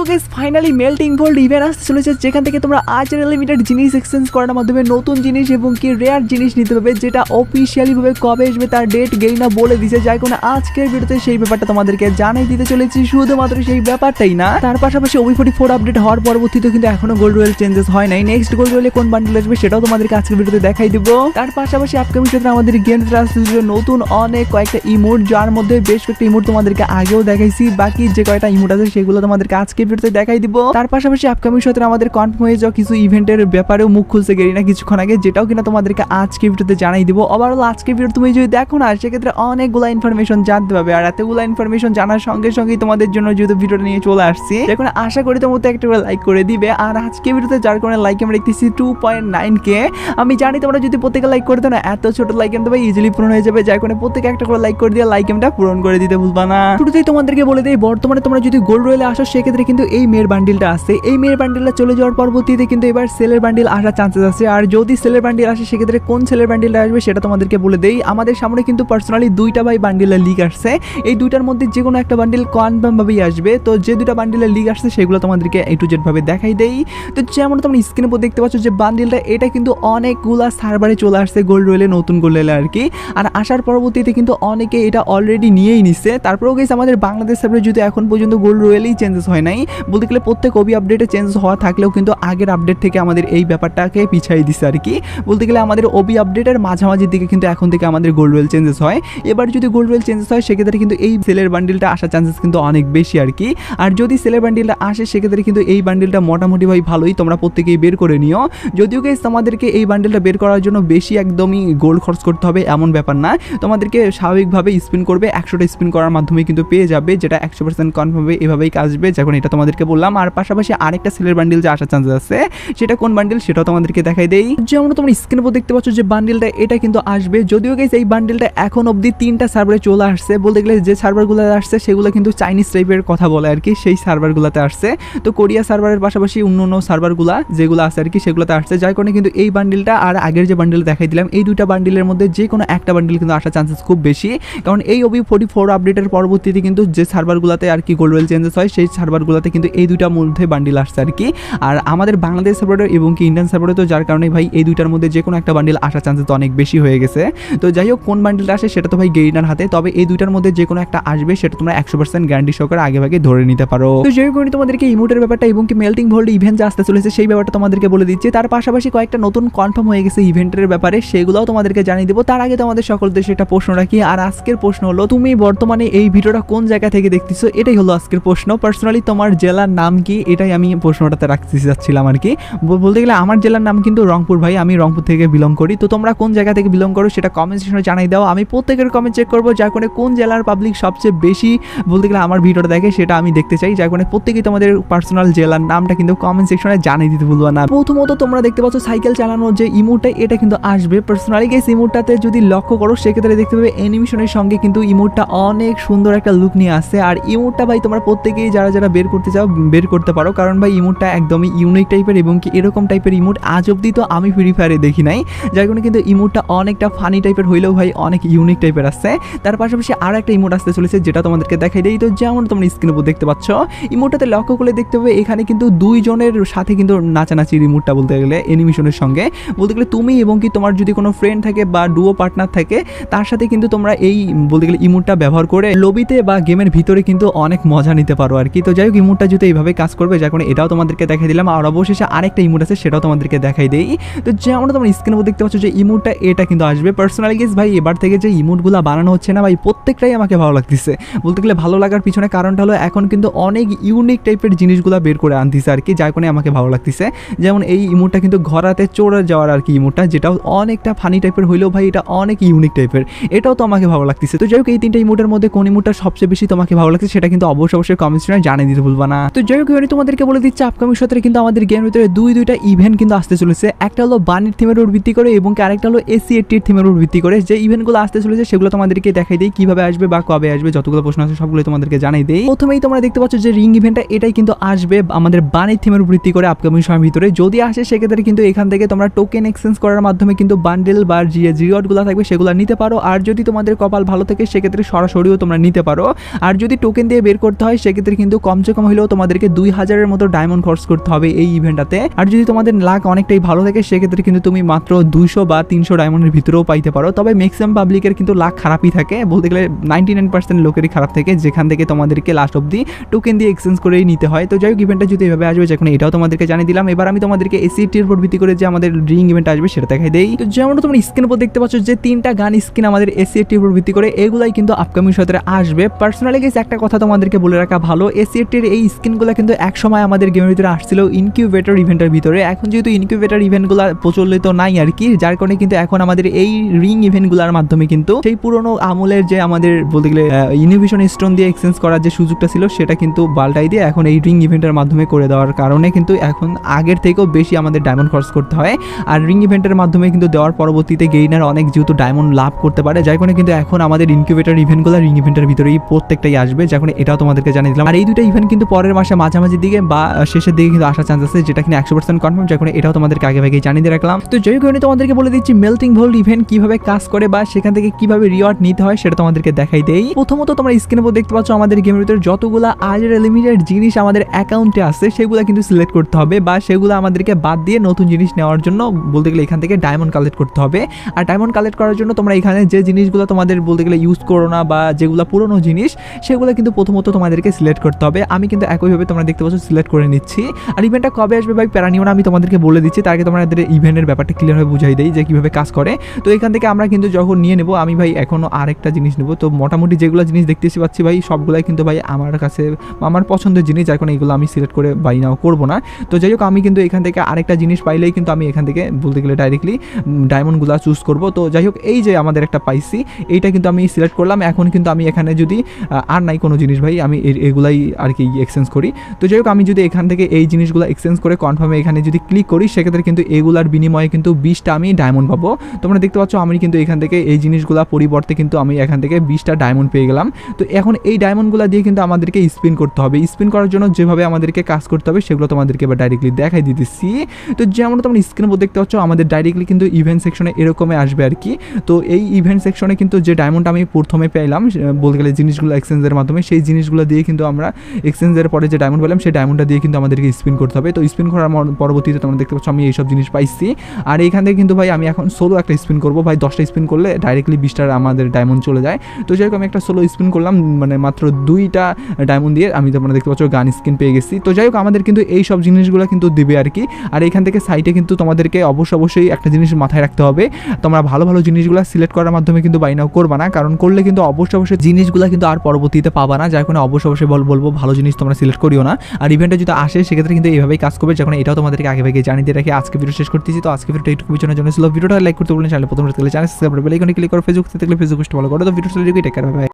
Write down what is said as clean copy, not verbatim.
Guys finally melting volt event আসতে চলেছে, যেখান থেকে তোমরা আনলিমিটেড জিনিস এক্সচেঞ্জ করার মাধ্যমে নতুন জিনিস এবং কি রেয়ার জিনিস নিতে পারবে, যেটা অফিসিয়ালি ভাবে কবে আসবে তার ডেট গেইনা বলে দিয়েছে। যাই কোনো আজকের ভিডিওতে সেই ব্যাপারটা তোমাদেরকে জানাই দিতে চলেছি। শুধুমাত্র সেই ব্যাপারটাই না, তার পাশাপাশি OB44 আপডেট হওয়ার পরবর্তীতে কিন্তু এখনো গোল্ড রয়েল চেঞ্জেস হয় নাই। নেক্সট গোল্ড রয়েলে কোন বান্ডেল আসবে সেটাও তোমাদেরকে আজকের ভিডিওতে দেখাই দিব। তার পাশাপাশি আপকামিং সাথে আমাদের গেম আসছে নতুন অনেক কয়েকটা ইমোট, যার মধ্যে বেশ কয়েকটা ইমোট তোমাদেরকে আগেও দেখাইছি। বাকি যে কয়েকটা ইমোট আছে সেগুলো তোমাদেরকে আজকে ভিডিওতে দেখাই দিব। তার পাশাপাশি আপকামিং সাথে আমাদের কনফার্ম হয়ে যাওয়া কিছু ইভেন্টের ব্যাপারেও মুখ খুলছে গেরিনা কিছুক্ষণ আগে, যেটাও কিনা তোমাদেরকে আজকে ভিডিওতে জানাই দিব। ওভারঅল আজকে ভিডিও তুমি যদি দেখো না, সেক্ষেত্রে অনেকগুলো ইনফরমেশন জানতে পারবে। আর এতগুলো ইনফরমেশন জানার সঙ্গে সঙ্গেই তোমাদের জন্য যেহেতু ভিডিওটা নিয়ে চলে আসছি, এখন আশা করি তোমার মধ্যে একটা লাইক করে দিবে। আর আজকে ভিডিওতে যার কারণে লাইক আমরা দেখতেছি 2.9k। আমি জানি তোমরা যদি প্রত্যেকে লাইক করে দাও না, এত ছোট লাইক এমটা ভাই ইজিলি পূরণ হয়ে যাবে। যার কারণে প্রত্যেকে একটা করে লাইক করে দিয়ে লাইক এমটা পূরণ করে দিতে ভুলবা না। শুরুতেই তোমাদেরকে বলে দেই, বর্তমানে তোমরা যদি গোল্ড রয়েলে আসো সেক্ষেত্রে কিন্তু এই মেয়ের বান্ডিলটা আসছে। এই মেয়ের বান্ডিলটা চলে যাওয়ার পরবর্তীতে কিন্তু এবার সেলের বান্ডিল আসার চান্সেস আছে। আর যদি সেলের বান্ডিল আসে সেক্ষেত্রে কোন সেলের বান্ডিলটা আসবে সেটা তোমাদেরকে বলে দেই। আমাদের সামনে কিন্তু পার্সোনালি দুইটা ভাই বান্ডিলের লিগ আসছে। এই দুইটার মধ্যে যে কোনো একটা বান্ডিল কনফার্ম ভাবেই আসবে। তো যে দুইটা বান্ডিলের লিগ আসছে সেগুলো তোমাদেরকে A to Z ভাবে দেখাই দেই। তো যেমন তোমরা স্ক্রিনের উপর দেখতে পাচ্ছ যে বান্ডিলটা এটা কিন্তু অনেকগুলা সার্ভারে চলে আসছে গোল্ড রয়েলে, নতুন গোল্ড রয়েলে আর কি। আর আসার পরবর্তীতে কিন্তু অনেকে এটা অলরেডি নিয়েই নিচ্ছে। তারপরেও গেছে আমাদের বাংলাদেশ সার্ভারে যদি এখন পর্যন্ত গোল্ড রয়েলেই চেঞ্জেস হয় নাই, বলতে গেলে প্রত্যেক OB আপডেটে চেঞ্জেস হওয়া থাকলেও কিন্তু আগের আপডেট থেকে আমাদের এই ব্যাপারটাকে পিছাই দিচ্ছে আর কি। বলতে গেলে আমাদের OB আপডেটের মাঝামাঝির দিকে কিন্তু এখন থেকে আমাদের গোল্ড রয়েল চেঞ্জেস হয়। এবার যদি গোল্ড রয়েল চেঞ্জেস হয় সেক্ষেত্রে কিন্তু এই সেলের বান্ডিলটা আসার চান্সেস কিন্তু অনেক বেশি আর কি। আর যদি সেলের বান্ডিলটা আসে সেক্ষেত্রে কিন্তু এই বান্ডিলটা মোটামুটি ভাই ভালোই, তোমরা প্রত্যেকেই বের করে নিও। যদিও গাইস তোমাদেরকে এই বান্ডিলটা বের করার জন্য বেশি একদমই গোল্ড খরচ করতে হবে এমন ব্যাপার না। তোমাদেরকে স্বাভাবিকভাবে স্পিন করবে, 100টা স্পিন করার মাধ্যমে কিন্তু পেয়ে যাবে, যেটা 100% কনফার্ম হবে, এভাবেই আসবে। যখন এটা তোমাদেরকে বললাম। আর পাশাপাশি আরেকটা সেলের বান্ডিল যে আসার চান্সেস আছে, সেটা কোন বান্ডিল সেটাও তোমাদেরকে দেখাই দেই। যেমন তোমরা স্ক্রিনের উপর দেখতে পাচ্ছ যে বান্ডিলটা এটা কিন্তু আসবে। যদিও গাইস এই বান্ডিলটা এখন অবধি 3টা সার্ভারে চলে আসছে। বলতে গেলে যে সার্ভারগুলো আসছে সেগুলো কিন্তু চাইনিজ টাইপের কথা বলে আর কি, সেই সার্ভারগুলোতে আসছে। তো কোরিয়া সার্ভারের পাশাপাশি অন্য সার্ভারগুলা যেগুলো আছে আর কি সেগুলোতে আসছে। যার কারণে কিন্তু এই বান্ডিলটা আর আগের যে বান্ডিল দেখাই দিলাম, এই দুইটা বান্ডিলের মধ্যে যে কোনো একটা বান্ডিল কিন্তু আসার চান্সেস খুব বেশি। কারণ এই OB44 আপডেটের পরবর্তীতে কিন্তু যে সার্ভারগুলোতে আর কি গোল্ড রয়েল চেঞ্জেস হয়, সেই সার্ভারগুলোতে কিন্তু এই দুইটার মধ্যে বান্ডিল আসছে আর কি। আর আমাদের বাংলাদেশ সার্ভারে এবং কি ইন্ডিয়ান সার্ভারে, তো যার কারণে ভাই এই দুইটার মধ্যে যে কোনো একটা বান্ডিল আসার চান্সেস তো অনেক বেশি হয়ে গেছে। তো যাই হোক, কোন বান্ডিলটা আসে সেটা তো ভাই গেইনার হাতে, তবে এই দুইটার মধ্যে যে কোনো একটা আসবে সেটা তোমরা 100% গ্যারান্টি সহকারে আগে ভাগে ধরে নিতে পারো। তো যেই কারণে তোমাদেরকে ইমোটের ব্যাপারটা এবং কি মেল্টিং ভোল্ট ইভেন্ট আসতে চলেছে সেই ব্যাপারটা তোমাদেরকে বলে দিচ্ছি। তার পাশাপাশি কয়েকটা নতুন কনফার্ম হয়ে গেছে ইভেন্টের ব্যাপারে, সেগুলোও তোমাদেরকে জানিয়ে দেবো। তার আগে তোমাদের সকল দেশে একটা প্রশ্ন রাখি। আর আজকের প্রশ্ন হলো, তুমি বর্তমানে এই ভিডিওটা কোন জায়গা থেকে দেখতেছো, এটাই হলো আজকের প্রশ্ন। পার্সোনালি তোমার জেলার নাম কি, এটাই আমি প্রশ্নটাতে রাখতে চাচ্ছিলাম আর কি। বলতে গেলে আমার জেলার নাম কিন্তু রংপুর ভাই, আমি রংপুর থেকে বিলং করি। তো তোমরা কোন জায়গা থেকে বিলং করো সেটা কমেন্ট সেকশনে জানাই দাও। আমি প্রত্যেকের কমেন্ট চেক করবো, যার কারণে কোন জেলার পাবলিক সবচেয়ে বেশি বলতে গেলে আমার ভিডিওটা দেখে সেটা আমি দেখতে চাই। যার কারণে প্রত্যেকেই তোমাদের পার্সোনাল জেলার নামটা কিন্তু কমেন্ট সেকশনে জানিয়ে দিতে ভুলবা না। প্রথমত তোমরা দেখতে পাচ্ছ সাইকেল চালানোর যে ইমোটটা, এটা কিন্তু আসবে। পার্সোনালি গাইস ইমোটটাতে যদি লক্ষ্য করো সেক্ষেত্রে দেখতে পাবে অ্যানিমেশনের সঙ্গে কিন্তু ইমোটটা অনেক সুন্দর একটা লুক নিয়ে আসছে। আর ইমোটটা ভাই তোমরা প্রত্যেকেই যারা যারা বের করতে চাও বের করতে পারো, কারণ ভাই ইমোটটা একদমই ইউনিক টাইপের এবং কি এরকম টাইপের ইমোট আজ অব্দি তো আমি ফ্রি ফায়ারে দেখি নাই। যার কারণে কিন্তু ইমোটটা অনেকটা ফানি টাইপের হইলেও ভাই অনেক ইউনিক টাইপের আসছে। তার পাশাপাশি আর একটা ইমোট আসতে চলেছে, যেটা তোমাদেরকে দেখাই দেই। তো যেমন তোমরা স্ক্রিনের উপর দেখতে পাচ্ছ, ইমোটটাতে লক্ষ্য করে দেখতে পাবে এখানে কিন্তু দুইজনের সাথে কিন্তু নাচানাচির ইমোটটা বলতে গেলে অ্যানিমেশনের সঙ্গে। বলতে গেলে তুমি এবং কি তোমার যদি কোনো ফ্রেন্ড থাকে বা ডুও পার্টনার থাকে, তার সাথে কিন্তু তোমরা এই বলতে গেলে ইমোটটা ব্যবহার করে লবিতে বা গেমের ভিতরে কিন্তু অনেক মজা নিতে পারো আর কি। তো যাই হোক, ইমোটটা যদি এইভাবে কাজ করবে, যার কারণে এটাও তোমাদেরকে দেখাই দিলাম। আর অবশেষে আরেকটা ইমোট আছে, সেটাও তোমাদেরকে দেখাই দেই। তো যেমন তোমরা স্ক্রিনের উপর দেখতে পাচ্ছ যে ইমোটটা এটা কিন্তু আসবে। পার্সোনালি গাইস ভাই এবার থেকে যে ইমোটগুলো বানানো হচ্ছে না ভাই, প্রত্যেকটাই আমাকে ভালো লাগতেছে। বলতে গেলে ভালো লাগার পিছনে কারণটা হলো এখন কিন্তু অনেক ইউনিক টাইপের জিনিসগুলো বের করে আনতেছে আর কি, যার কারণে আমাকে ভালো লাগতেছে। যেমন এই ইমোটটা কিন্তু ঘোরাতে চড়ে যাওয়ার আর কি ইমোটটা, যেটাও অনেকটা ফানি টাইপের হইলেও ভাই এটা অনেক ইউনিক টাইপের, এটাও তো আমাকে ভালো লাগতেছে। তো যাই হোক, এই তিনটা ইমোটের মধ্যে কোন ইমোটটা সবচেয়ে বেশি তোমাকে ভালো লাগছে সেটা কিন্তু অবশ্যই কমেন্ট সেকশনে জানিয়ে দিতে ভুলবা না। তো যাই হোক, আমি তোমাদেরকে বলে দিচ্ছি আপকামিং সপ্তাহে কিন্তু আমাদের গেমের ভিতরে দুইটা ইভেন্ট কিন্তু আসতে চলেছে। একটা হলো বানির থিমের উপর ভিত্তি করে এবং আরেকটা হলো AC80 থিমের উপর ভিত্তি করে। যে ইভেন্টগুলো আসতে চলেছে সেগুলো তোমাদেরকে দেখাই দেই, কিভাবে আসবে বা কবে আসবে, যতগুলো প্রশ্ন আছে সবগুলো তোমাদেরকে জানাই দেই। প্রথমেই তোমরা দেখতে পাচ্ছ যে রিং ইভেন্টটা, এটাই কিন্তু আসবে আমাদের বানির থিমের উপর ভিত্তি করে আপকামিং সময়ের ভিতরে। যদি আসে সেক্ষেত্রে কিন্তু এখান থেকে তোমরা টোকেন এক্সচেঞ্জ করার মাধ্যমে কিন্তু বান্ডেল বা যে রিওয়ার্ডগুলো থাকবে সেগুলো নিতে পারো। আর যদি তোমাদের কপাল ভালো থাকে সেক্ষেত্রে সরাসরিও তোমরা নিতে পারো। আর যদি টোকেন দিয়ে বের করতে হয় সেক্ষেত্রে কিন্তু কমসে কম হলেও তোমাদেরকে 2000-এর মতো ডায়মন্ড খরচ করতে হবে এই ইভেন্টটাতে। আর যদি তোমাদের লাক অনেকটাই ভালো থাকে সেক্ষেত্রে কিন্তু তুমি মাত্র 200 বা 300 ডায়মন্ডের ভিতরেও পাইতে পারো। তবে ম্যাক্সিমাম পাবলিকের কিন্তু লাক খারাপই থাকে, বলতে গেলে 99% লোকেরই খারাপ থাকে, যেখান থেকে তোমাদেরকে লাস্ট অব্দি টোকেন দিয়ে এক্সচেঞ্জ করেই নিতে হয়। তো যাই হোক, ইভেন্টটা যদি এভাবে আসবে, যখন এটাও তোমাদেরকে জানিয়ে দিলাম। এবার আমি তোমাদেরকে এসিটির উপর ভিত্তি করে যে আমাদের রিং ইভেন্ট আসবে সেটা দেখাই দেই। তো যেমন তোমরা স্ক্রিনের উপর দেখতে পাচ্ছ যে 3টা গান স্কিন আমাদের এসিটির উপর ভিত্তি করে, এগুলাই কিন্তু আপকামিং সপ্তাহে আসবে। পার্সোনালি গাইস একটা কথা তোমাদেরকে বলে রাখা ভালো, এসিটির এই স্কিনগুলো কিন্তু এক সময় আমাদের গেমের ভিতরে আসছিল ইনকিউবেটর ইভেন্টের ভিতরে। এখন যেহেতু ইনকিউবেটর ইভেন্টগুলো প্রচলিত নাই আর কি, যার কারণে কিন্তু এখন আমাদের এই রিং ইভেন্টগুলোর মাধ্যমে কিন্তু সেই পুরনো আমলের যে আমাদের বলতে গেলে ইনোভেশন স্টোন দিয়ে এক্সচেঞ্জ করার যে সুযোগটা ছিল সেটা কিন্তু পাল্টাই দিয়ে এখন এই রিং ইভেন্টের মাধ্যমে করে দেওয়ার কারণে কিন্তু এখন আগের থেকেও বেশি আমাদের ডায়মন্ড খরচ করতে হয়। আর রিং ইভেন্টের মাধ্যমে কিন্তু দেওয়ার পরবর্তীতে গেইনার অনেক যেহেতু ডায়মন্ড লাভ করতে পারে, যার কারণে কিন্তু এখন আমাদের ইনকিউবেটর ইভেন্টগুলো রিং ইভেন্টের ভিতরেই প্রত্যেকটাই আসবে, যখন এটাও তোমাদেরকে জানিয়ে দিলাম। আর এই দুটো ইভেন্ট কিন্তু পরের মাসে মাঝামাঝি দিকে বা শেষের দিকে কিন্তু আসার চান্স আছে, যেটা কিনা 100% কনফার্ম, যখন এটাও তোমাদেরকে আগে ভাগেই জানিয়ে রাখলাম। তো যাই হোক, তোমাদেরকে বলে দিচ্ছি মেল্টিং ভোল্ট ইভেন্ট কিভাবে কাজ করে বা সেখান থেকে কিভাবে রিওয়ার্ড নিতে হয় সেটা তোমাদেরকে দেখাই দেই। প্রথমত তোমরা স্ক্রিনের উপর দেখতে পাচ্ছ আমাদের গেমের ভিতরে যতগুলো আজের লিমিটেড জিনিস আমাদের অ্যাকাউন্টে আছে সেগুলো কিন্তু সিলেক্ট করতে হবে, বা সেগুলো আমাদেরকে বাদ দিয়ে নতুন জিনিস নেওয়ার জন্য বলতে গেলে এখান থেকে ডায়মন্ড কালেক্ট করতে হবে। আর ডায়মন্ড কালেক্ট করার জন্য তোমরা এখানে যে জিনিসগুলো তোমাদের বলতে গেলে ইউজ করো না বা যেগুলো পুরনো জিনিস সেগুলো কিন্তু প্রথমত তোমাদেরকে সিলেক্ট করতে হবে। আমি কিন্তু একইভাবে তোমরা দেখতে পাচ্ছ সিলেক্ট করে নিচ্ছি। আর ইভেন্টটা কবে আসবে ভাই প্যারা নিও না, আমি তোমাদেরকে বলে দিচ্ছি, তার আগে তোমাদের ইভেন্টের ব্যাপারটা ক্লিয়ার হয়ে বুঝাই দেই যে কিভাবে কাজ করে। তো এখান থেকে আমরা কিন্তু যখন নিয়ে নেবো, আমি ভাই এখনো আরেকটা জিনিস নেবো। তো মোটামুটি যেগুলো জিনিস দেখতেছি পাচ্ছি ভাই সবগুলাই কিন্তু ভাই আমার কাছে আমার পছন্দের জিনিস, যার কারণে এগুলো আমি সিলেক্ট করে বাই নাও করবো না। তো যাই হোক, আমি কিন্তু এখান থেকে আরেকটা জিনিস পাইলেই কিন্তু আমি এখান থেকে বলতে গেলে ডাইরেক্টলি ডায়মন্ডগুলো চুজ করবো। তো যাই হোক, এই যে আমাদের একটা পাইছি এইটা কিন্তু আমি সিলেক্ট করলাম। এখন কিন্তু আমি এখানে যদি আর নাই কোনো জিনিস ভাই, আমি এগুলাই আর কি এক্সচেঞ্জ করি। তো যাই হোক, আমি যদি এখান থেকে এই জিনিসগুলো এক্সচেঞ্জ করে কনফার্মে এখানে যদি ক্লিক করি সেক্ষেত্রে কিন্তু এগুলার বিনিময়ে কিন্তু 20টা আমি ডায়মন্ড পাবো। তোমরা দেখতে পাচ্ছ আমি কিন্তু এখান থেকে এই জিনিসগুলো পরিবর্তে কিন্তু আমি এখান থেকে 20টা ডায়মন্ড পেয়ে গেলাম। তো এখন এই ডায়মন্ডগুলো দিয়ে কিন্তু আমাদেরকে স্পিন করতে হবে। স্পিন করার জন্য যেভাবে আমাদেরকে কাজ করতে হবে সেগুলো তোমাদেরকে এবার ডাইরেক্টলি দেখাই দিতেছি। তো যেমন তোমরা স্ক্রিনের উপর দেখতে পাচ্ছ আমাদের ডাইরেক্টলি কিন্তু ইভেন্ট সেকশনে এরকমই আসবে আর কি। তো এই ইভেন্ট সেকশনে কিন্তু যে ডায়মন্ড আমি প্রথমে পেলাম বলতে গেলে জিনিসগুলো এক্সচেঞ্জের মাধ্যমে, সেই জিনিসগুলো দিয়ে কিন্তু আমরা এক্সচেঞ্জের পরে যে ডায়মন্ড পেলাম সেই ডায়মন্ডটা দিয়ে কিন্তু আমাদেরকে স্পিন করতে হবে। তো স্পিন করার পরবর্তীতে তোমরা দেখতে পাচ্ছ আমি এইসব জিনিস পাইছি। আর এইখান থেকে কিন্তু ভাই আমি এখন সোলো একটা স্পিন করবো ভাই, 10টা স্পিন করলে ডাইরেক্টলি 20টার আমাদের ডায়মন্ড চলে যায়। তো যেরকম আমি একটা সোলো স্পিন করলাম, মানে মাত্র 2টা ডায়মন্ড দিয়ে আমি তোমরা দেখতে পাচ্ছ গান স্কিন পেয়ে গেছি। তো যাই হোক, আমাদের কিন্তু এই সব জিনিসগুলো কিন্তু দিবে আর কি। আর এখান থেকে সাইটে কিন্তু তোমাদেরকে অবশ্যই একটা জিনিস মাথায় রাখতে হবে, তোমরা ভালো ভালো জিনিসগুলো সিলেক্ট করার মাধ্যমে কিন্তু বাই নাও করবা না, কারণ করলে কিন্তু অবশ্যই জিনিসগুলো কিন্তু আর পরবর্তীতে পাবা না, যার কারণে অবশ্যই বলবো ভালো জিনিস তোমরা সিলেক্ট করিও না। আর ইভেন্টে যদি আসে সেক্ষেত্রে কিন্তু এইভাবেই কাজ করবে, যখন এটাও তোমাদেরকে আগে ভাগে জানিয়ে দিয়ে রাখি। আজকে ভিডিও শেষ করতেছি। তো আজকে ভিডিওটা একটু পিছনের জন্য ছিল। ভিডিওটা লাইক করতে বললেন, চ্যানেল প্রথম চ্যানেল সাবস্ক্রাইব করে বেল আইকনে ক্লিক করে ফেসবুক থেকে ফেসবুক পোস্ট ফলো করো। তো ভিডিওটা টেক কেয়ার, বাই।